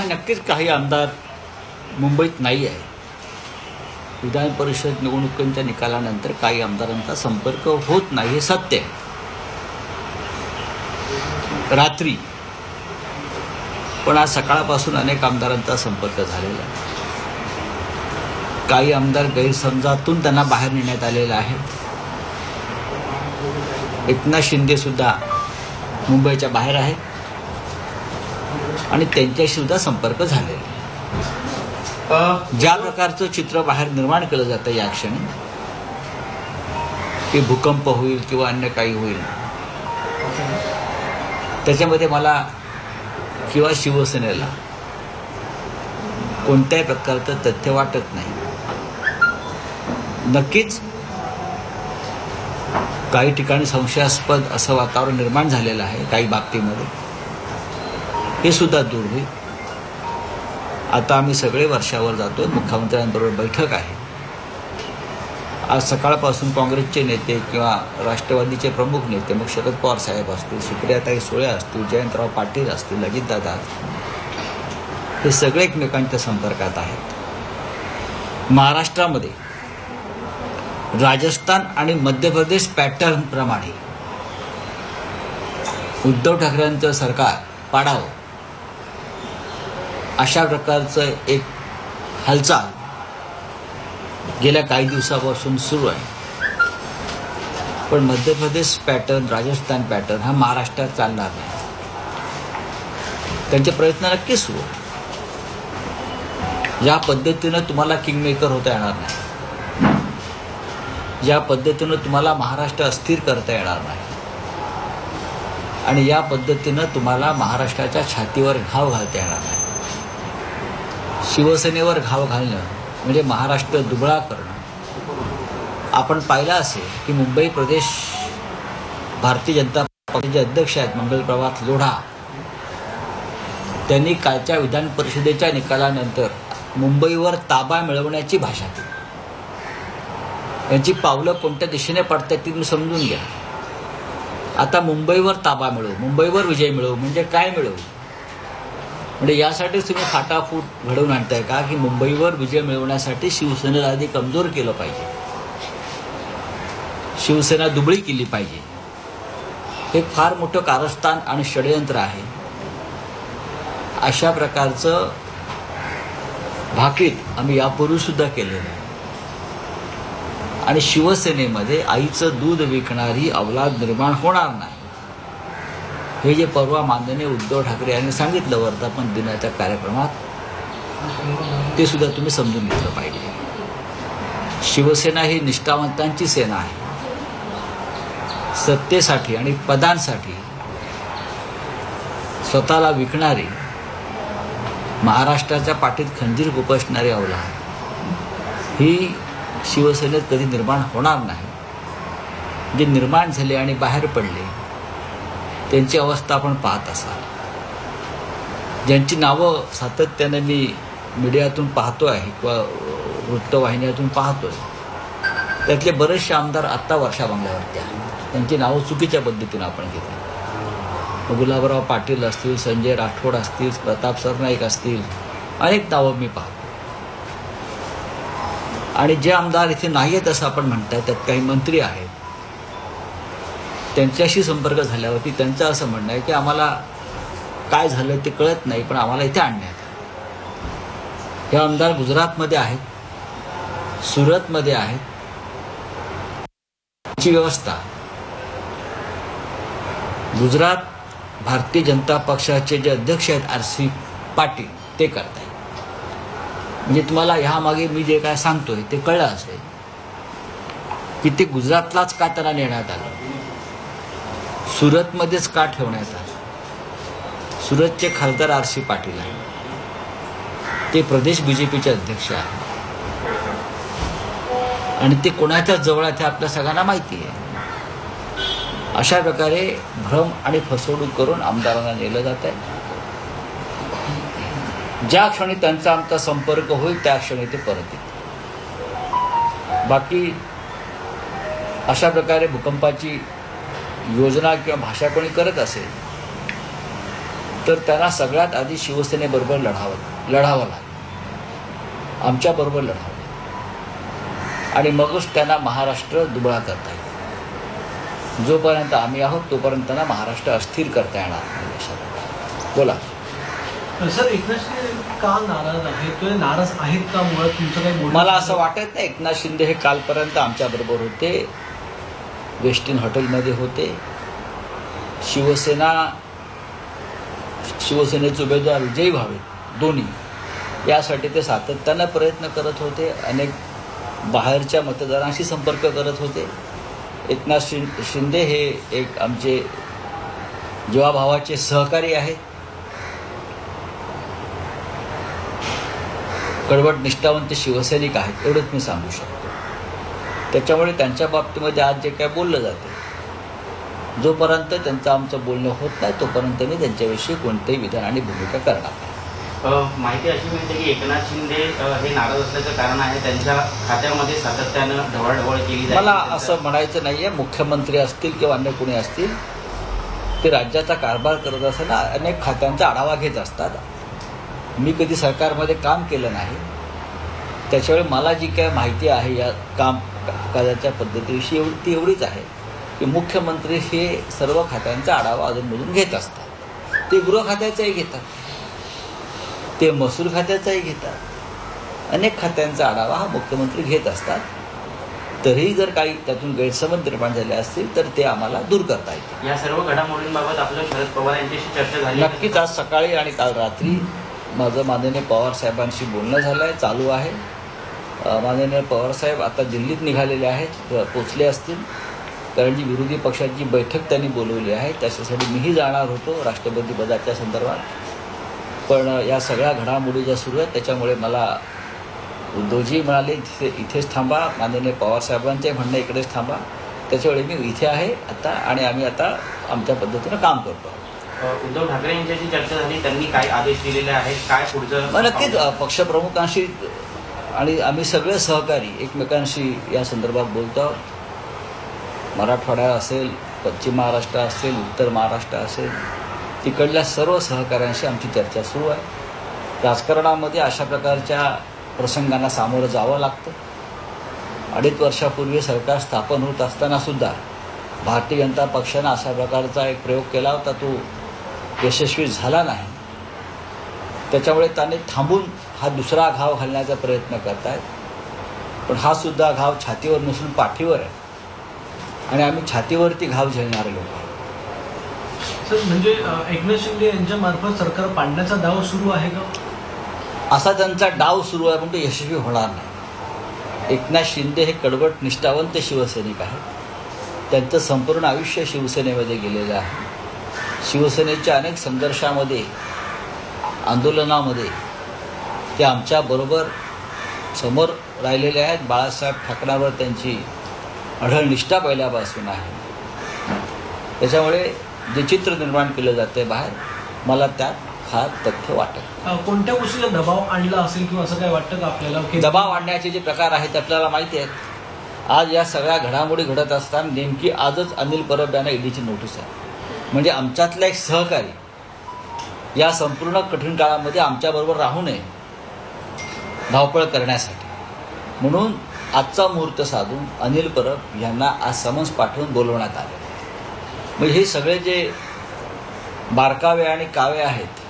नक्कीच काही आमदार मुंबईत नाही आहे. विधान परिषद निवडणुकांच्या निकालानंतर काही आमदारांचा संपर्क होत नाही हे सत्य आहे. रात्री पण आज सकाळपासून अनेक आमदारांचा संपर्क झालेला आहे. काही आमदार गैरसमजातून त्यांना बाहेर नेण्यात आलेला आहे. एकनाथ शिंदे सुद्धा मुंबईच्या बाहेर आहेत आणि त्यांच्याशी सुद्धा संपर्क झालेला आहे. ज्या प्रकारचं चित्र बाहेर निर्माण केलं जातं या क्षणी की भूकंप होईल किंवा अन्य काही होईल, त्याच्यामध्ये मला किंवा शिवसेनेला कोणत्याही प्रकारचं तथ्य वाटत नाही. नक्कीच काही ठिकाणी संशयास्पद असं वातावरण निर्माण झालेलं आहे. काही बाबतीमध्ये हे सुद्धा दूर होईल. आता आम्ही सगळे वर्षावर जातो. मुख्यमंत्र्यांबरोबर बैठक आहे. आज सकाळपासून काँग्रेसचे नेते किंवा राष्ट्रवादीचे प्रमुख नेते मग शरद पवार साहेब असतील, सुप्रियाताई सुळे असतील, जयंतराव पाटील असतील, अजितदादा, हे सगळे एकमेकांच्या संपर्कात आहेत. महाराष्ट्रामध्ये राजस्थान आणि मध्य प्रदेश पॅटर्न प्रमाणे उद्धव ठाकरेंचं सरकार पाडावं अशा प्रकारचं एक हालचाल गेल्या काही दिवसापासून सुरू आहे. पण मध्य प्रदेश पॅटर्न, राजस्थान पॅटर्न हा महाराष्ट्रात चालणार नाही. त्यांचे प्रयत्न नक्कीच सुरू आहेत. ज्या पद्धतीनं तुम्हाला किंगमेकर होता येणार नाही, ज्या पद्धतीनं तुम्हाला महाराष्ट्र अस्थिर करता येणार नाही आणि या पद्धतीनं तुम्हाला महाराष्ट्राच्या छातीवर घाव घालता येणार नाही. शिवसेनेवर घाव घालणं म्हणजे महाराष्ट्र दुबळा करणं. आपण पाहिलं असेल की मुंबई प्रदेश भारतीय जनता पक्षाचे अध्यक्ष आहेत मंगलप्रभात लोढा, त्यांनी कालच्या विधान परिषदेच्या निकालानंतर मुंबईवर ताबा मिळवण्याची भाषा केली. यांची पावलं कोणत्या दिशेने पडतात ती तुम्ही समजून घ्या. आता मुंबईवर ताबा मिळवू, मुंबईवर विजय मिळवू म्हणजे काय मिळवू? म्हणजे यासाठीच तुम्ही फाटाफूट घडवून आणताय का की मुंबईवर विजय मिळवण्यासाठी शिवसेनेला आधी कमजोर केलं पाहिजे, शिवसेना दुबळी केली पाहिजे? हे फार मोठं कारस्थान आणि षडयंत्र आहे. अशा प्रकारचं भाकीत आम्ही यापूर्वी सुद्धा केलेलं आहे. आणि शिवसेनेमध्ये आईचं दूध विकणारी अवलाद निर्माण होणार नाही हे जे परवा माननीय उद्धव ठाकरे यांनी सांगितलं वर्धापन दिनाच्या कार्यक्रमात, ते सुद्धा तुम्ही समजून घेतलं पाहिजे. शिवसेना ही निष्ठावंतांची सेना आहे. सत्तेसाठी आणि पदांसाठी स्वतःला विकणारी, महाराष्ट्राच्या पाठीत खंजीर खुपसणारी अवलाद ही शिवसेनेत कधी निर्माण होणार नाही. जे निर्माण झाले आणि बाहेर पडले त्यांची अवस्था आपण पाहत असाल. ज्यांची नावं सातत्याने मी मीडियातून पाहतो आहे किंवा वृत्तवाहिन्यातून पाहतोय, त्यातले बरेचसे आमदार आत्ता वर्षा बंगल्यावरती आहेत. त्यांची नावं चुकीच्या पद्धतीनं आपण घेतली. गुलाबराव पाटील असतील, संजय राठोड असतील, प्रताप सरनाईक असतील, अनेक नावं मी पाहतो. आणि जे आमदार इथे नाही आहेत असं आपण म्हणतात, त्यात काही मंत्री आहेत. त्यांच्याशी संपर्क झाल्यावरती त्यांचं असं म्हणणं आहे की आम्हाला काय झालं ते कळत नाही, पण आम्हाला इथे आणण्यात. हे आमदार गुजरातमध्ये आहेत, सुरतमध्ये आहेत. ची व्यवस्था गुजरात भारतीय जनता पक्षाचे जे अध्यक्ष आहेत RC पाटील ते करत आहेत. म्हणजे तुम्हाला ह्यामागे मी जे काय सांगतोय ते कळलं असेल की ते गुजरातलाच का त्यांना नेण्यात आलं, सुरतमध्येच का ठेवण्यात आलं. सुरतचे खासदार RC पाटील आहेत, ते प्रदेश BJPचे अध्यक्ष आहेत आणि ते कोणाच्या जवळ आहेत हे आपल्या सगळ्यांना माहिती आहे. अशा प्रकारे भ्रम आणि फसवणूक करून आमदारांना नेलं जात आहे. ज्या क्षणी त्यांचा आमचा संपर्क होईल त्या क्षणी ते परत येतील. बाकी अशा प्रकारे भूकंपाची योजना किंवा भाषा कोणी करत असेल तर त्यांना सगळ्यात आधी शिवसेनेबरोबर लढावं लागेल, आमच्याबरोबर लढावं आणि मगच त्यांना महाराष्ट्र दुबळा करता येईल. जोपर्यंत आम्ही आहोत तोपर्यंत त्यांना महाराष्ट्र अस्थिर करता येणार नाही देशाला. बोला सर, एकनाथ शिंदे का नाराज आहेत? तो नाराज आहेत का मुळात? तुमचं काही बोलणं? मला असं वाटत नाही. एकनाथ शिंदे हे कालपर्यंत आमच्याबरोबर होते, वेस्टिन हॉटेलमध्ये होते. शिवसेनेचे उमेदवार विजयी व्हावेत दोन्ही, यासाठी ते सातत्यानं प्रयत्न करत होते. अनेक बाहेरच्या मतदारांशी संपर्क करत होते. एकनाथ शिंदे हे एक आमचे जीवाभावाचे सहकारी आहेत, कडवट निष्ठावंत शिवसैनिक आहेत, एवढंच मी सांगू शकतो. त्याच्यामुळे त्यांच्या बाबतीमध्ये आज जे काय बोललं जाते, जोपर्यंत त्यांचं आमचं बोलणं होत नाही तोपर्यंत मी त्यांच्याविषयी कोणतेही विधान आणि भूमिका करणार नाही. माहिती अशी मिळते की एकनाथ शिंदे हे नाराज असल्याचं कारण आहे त्यांच्या खात्यामध्ये सातत्यानं ढवळाढवळ केली जाते. मला असं म्हणायचं नाही आहे. मुख्यमंत्री असतील किंवा अन्य कोणी असतील, ते राज्याचा कारभार करत असताना अनेक खात्यांचा आढावा घेत असतात. मी कधी सरकारमध्ये काम केलं नाही, त्याच्यामुळे मला जी काय माहिती आहे या कामकाजाच्या पद्धतीविषयी ती एवढीच आहे की मुख्यमंत्री हे सर्व खात्यांचा आढावा अधूनमधून घेत असतात. ते गृह खात्याचाही घेतात, ते महसूल खात्याचाही घेतात. अनेक खात्यांचा आढावा हा मुख्यमंत्री घेत असतात. तरीही जर काही त्यातून गैरसमज निर्माण झाले असतील तर ते आम्हाला दूर करता येतील. या सर्व घडामोडींबाबत आपलं शरद पवार यांच्याशी चर्चा झाली? नक्कीच. आज सकाळी आणि काल रात्री माझं माननीय पवार साहेबांशी बोलणं झालं आहे, चालू आहे. माननीय पवार साहेब आता दिल्लीत निघालेले आहेत, पोचले असतील, कारण जी विरोधी पक्षाची बैठक त्यांनी बोलवली आहे त्याच्यासाठी मीही जाणार होतो राष्ट्रपती पदाच्या संदर्भात. पण या सगळ्या घडामोडी ज्या सुरू आहेत त्याच्यामुळे मला उद्धवजी म्हणाले इथेच थांबा, माननीय पवार साहेबांचे म्हणणं इकडेच थांबा. त्याच्यामुळे मी इथे आहे आता आणि आम्ही आता आमच्या पद्धतीनं काम करतो. उद्धव ठाकरे यांच्याशी चर्चा झाली, त्यांनी काय आदेश दिलेले आहेत, काय पुढचं? नक्कीच पक्षप्रमुखांशी आणि आम्ही सगळे सहकारी एकमेकांशी या संदर्भात बोलतो आहोत. मराठवाडा असेल, पश्चिम महाराष्ट्र असेल, उत्तर महाराष्ट्र असेल, तिकडल्या सर्व सहकाऱ्यांशी आमची चर्चा सुरू आहे. राजकारणामध्ये अशा प्रकारच्या प्रसंगांना सामोरं जावं लागतं. 2.5 वर्षापूर्वी सरकार स्थापन होत असतानासुद्धा भारतीय जनता पक्षानं अशा प्रकारचा एक प्रयोग केला होता, तो यशस्वी झाला नाही. त्याच्यामुळे त्याने थांबून हा दुसरा घाव घालण्याचा प्रयत्न करत आहेत. पण हा सुद्धा घाव छातीवर नसून पाठीवर आहे आणि आम्ही छातीवरती घाव झेलणारे लोक आहोत. सर, म्हणजे एकनाथ शिंदे यांच्या मार्फत सरकार पाडण्याचा डाव सुरू आहे का? असा त्यांचा डाव सुरू आहे पण तो यशस्वी होणार नाही. एकनाथ शिंदे हे कडवट निष्ठावंत शिवसैनिक आहेत. त्यांचं संपूर्ण आयुष्य शिवसेनेमध्ये गेलेलं आहे. शिवसेनेच्या अनेक संघर्षामध्ये, आंदोलनामध्ये ते आमच्याबरोबर समोर राहिलेले आहेत. बाळासाहेब ठाकरेंवर त्यांची अढळ निष्ठा पहिल्यापासून आहे. त्याच्यामुळे जे चित्र निर्माण केलं जाते बाहेर, मला त्यात फार तथ्य वाटत. कोणत्या गोष्टीला दबाव आणला असेल किंवा असं काय वाटतं का आपल्याला? दबाव आणण्याचे जे प्रकार आहेत आपल्याला माहिती आहेत. आज या सगळ्या घडामोडी घडत असताना नेमकी आजच अनिल परब यांना ईडीची नोटीस आहे. म्हणजे आमच्यातला एक सहकारी या संपूर्ण कठीण काळामध्ये आमच्याबरोबर राहू नये धावपळ करण्यासाठी, म्हणून आजचा मुहूर्त साधून अनिल परब यांना आज समन्स पाठवून बोलवण्यात आले. मग हे सगळे जे बारकावे आणि कावे आहेत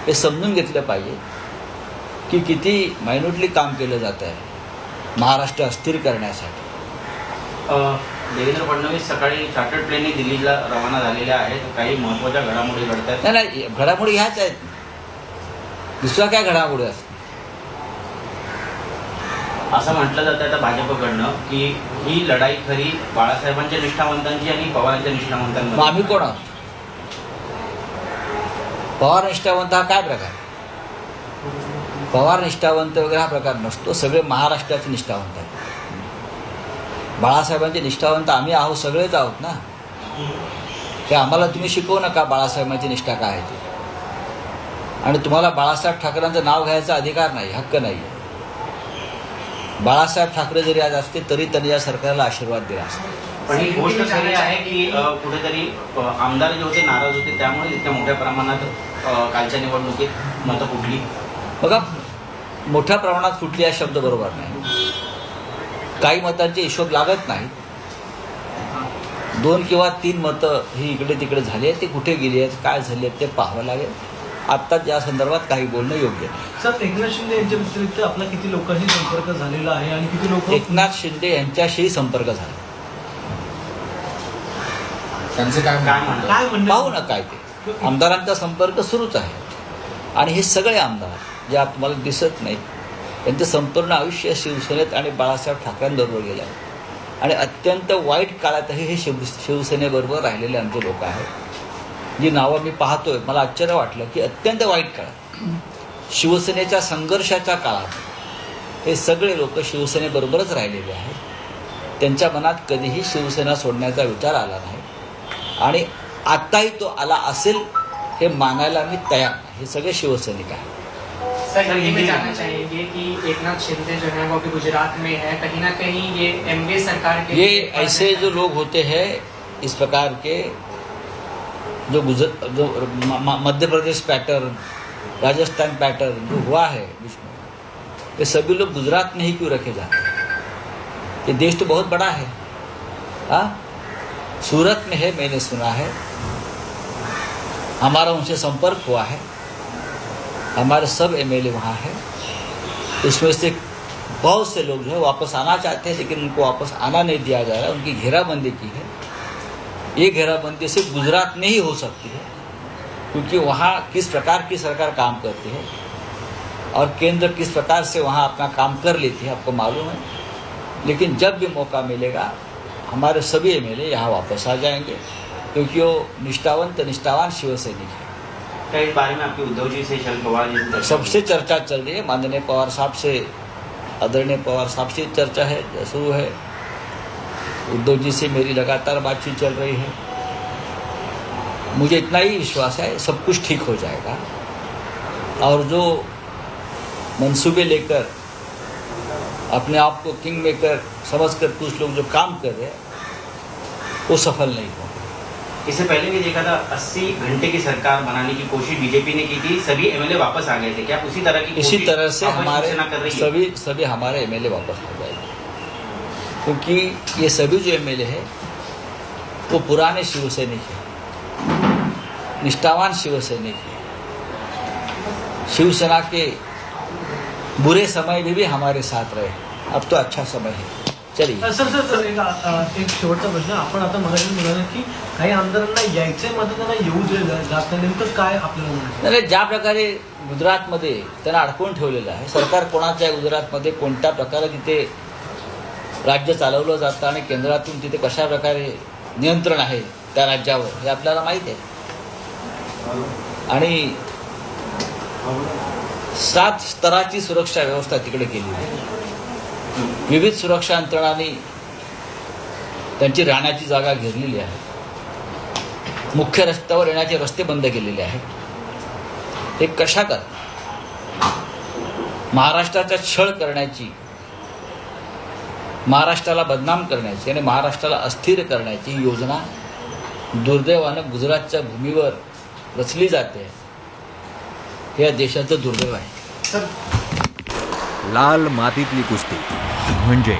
हे समजून घेतलं पाहिजे की किती मायन्युटली काम केलं जात आहे महाराष्ट्र अस्थिर करण्यासाठी. देवेंद्र फडणवीस सकाळी चार्टर्ड प्लेनने दिल्लीला रवाना झालेल्या आहेत. काही महत्त्वाच्या घडामोडी घडतात. नाही, घडामोडी ह्याच आहेत, दुसऱ्या काय घडामोडी असतात. असं म्हटलं जातं आता भाजपकडनं की ही लढाई खरी बाळासाहेबांच्या निष्ठावंतांची आणि पवारांच्या निष्ठावंतांची. मग आम्ही कोण आहोत? पवार निष्ठावंत हा काय प्रकार? पवार निष्ठावंत वगैरे हा प्रकार नसतो. सगळे महाराष्ट्राचे निष्ठावंत आहेत. बाळासाहेबांचे निष्ठावंत आम्ही आहोत, सगळेच आहोत ना. ते आम्हाला तुम्ही शिकवू नका बाळासाहेबांची निष्ठा काय आहे ती. आणि तुम्हाला बाळासाहेब ठाकरेंचं नाव घ्यायचा अधिकार नाही, हक्क नाही. बाळासाहेब ठाकरे जरी आज असते तरी त्यांनी या सरकारला आशीर्वाद दिला असता. पण ही गोष्ट खरी आहे की कुठेतरी आमदार जे होते नाराज होते, त्यामुळे इतक्या मोठ्या प्रमाणात कालच्या निवडणुकीत मतं फुटली. बघा, मोठ्या प्रमाणात फुटली हा शब्द बरोबर नाही. काही मतांचे हिशोब लागत नाही. 2 किंवा 3 मतं ही इकडे तिकडे झाली आहेत. ते कुठे गेली आहेत, काय झाली आहेत ते पाहावं लागेल. आत्ताच या संदर्भात काही बोलणं योग्य नाही. सर, एकनाथ शिंदे यांच्या व्यतिरिक्त आपला किती लोकांशी संपर्क झालेला आहे आणि किती लोक एकनाथ शिंदे यांच्याशी संपर्क झाला. त्यांचे काय म्हणणं? काय म्हणणं? पाहू ना काय ते. आमदारांचा संपर्क सुरूच आहे. आणि हे सगळे आमदार जे तुम्हाला दिसत नाहीत, त्यांचं संपूर्ण आयुष्य शिवसेनेत आणि बाळासाहेब ठाकरेंबरोबर गेलं आहे. आणि अत्यंत वाईट काळातही हे शिवसेनेबरोबर राहिलेले आमचे लोक आहेत. जी नावं मी पाहतोय, मला आश्चर्य वाटलं की अत्यंत वाईट काळात, शिवसेनेच्या संघर्षाच्या काळात हे सगळे लोक शिवसेनेबरोबरच राहिलेले आहेत. त्यांच्या मनात कधीही शिवसेना सोडण्याचा विचार आला नाही आणि आत्ताही तो आला असेल हे मानायला मी तयार नाही. हे सगळे शिवसैनिक आहेत. सर, ये मैं जानना चाहेंगे कि एकनाथ शिंदे जो है वो अभी गुजरात में है, कहीं ना कहीं ये एमडीए सरकार के ये ऐसे जो लोग होते हैं इस प्रकार के जो मध्य प्रदेश पैटर्न, राजस्थान पैटर्न जो हुआ है बीच में, ये सभी लोग गुजरात में ही क्यों रखे जाते हैं? ये देश तो बहुत बड़ा है. हाँ, सूरत में है, मैंने सुना है. हमारा उनसे संपर्क हुआ है. हमारे सब एमएलए वहाँ हैं. उसमें से बहुत से लोग जो है वापस आना चाहते हैं, लेकिन उनको वापस आना नहीं दिया जा रहा है. उनकी घेराबंदी की है. ये घेराबंदी सिर्फ गुजरात में ही हो सकती है, क्योंकि वहाँ किस प्रकार की सरकार काम करती है और केंद्र किस प्रकार से वहाँ अपना काम कर लेती है, आपको मालूम है. लेकिन जब भी मौका मिलेगा हमारे सभी एमएलए यहाँ वापस आ जाएंगे, क्योंकि वो निष्ठावान शिवसैनिक है. क्या इस बारे में आपके उद्धव जी से, शरद पवार जी से सबसे चर्चा चल रही है. माननीय पवार साहब से, आदरणीय पवार साहब से चर्चा है, शुरू है. उद्धव जी से मेरी लगातार बातचीत चल रही है. मुझे इतना ही विश्वास है सब कुछ ठीक हो जाएगा. और जो मंसूबे लेकर अपने आप को किंग मेकर समझकर कुछ लोग जो काम कर रहे हैं वो सफल नहीं हो. इससे पहले भी देखा था 80 घंटे की सरकार बनाने की कोशिश बीजेपी ने की थी, सभी एमएलए वापस आ गए थे. क्या उसी तरह की इसी कोशिश तरह से वापस हमारे शिवसेना कर रही है? सभी हमारे एमएलए वापस आ जाएंगे, क्योंकि ये सभी जो एमएलए हैं वो पुराने शिवसैनिक हैं, निष्ठावान शिवसैनिक हैं. शिवसेना के बुरे समय में भी हमारे साथ रहे. अब तो अच्छा समय है. चलिए. सर, एक शेवटचा प्रश्न. आपण आता मगाशी म्हणाले की काही आमदारांना यायचंय मात्र त्यांना येऊ जात नाही. नेमकं काय आपल्याला म्हणायचं? नाही, ज्या प्रकारे गुजरातमध्ये त्यांना अडकवून ठेवलेलं आहे, सरकार कोणाचं आहे गुजरातमध्ये, कोणत्या प्रकारे तिथे राज्य चालवलं जातं आणि केंद्रातून तिथे कशा प्रकारे नियंत्रण आहे त्या राज्यावर, हे आपल्याला माहीत आहे. आणि 7 स्तराची सुरक्षा व्यवस्था तिकडे केली आहे. विविध सुरक्षा यंत्रणांनी त्यांची राहण्याची जागा घेरलेली आहे. मुख्य रस्त्यावर येण्याचे रस्ते बंद केलेले आहेत. हे कशा करतात? महाराष्ट्राचा छळ करण्याची, महाराष्ट्राला बदनाम करण्याची आणि महाराष्ट्राला अस्थिर करण्याची ही योजना दुर्दैवानं गुजरातच्या भूमीवर रचली जाते. हे या देशाचं दुर्दैव आहे. लाल मातीतली कुस्ती म्हणजे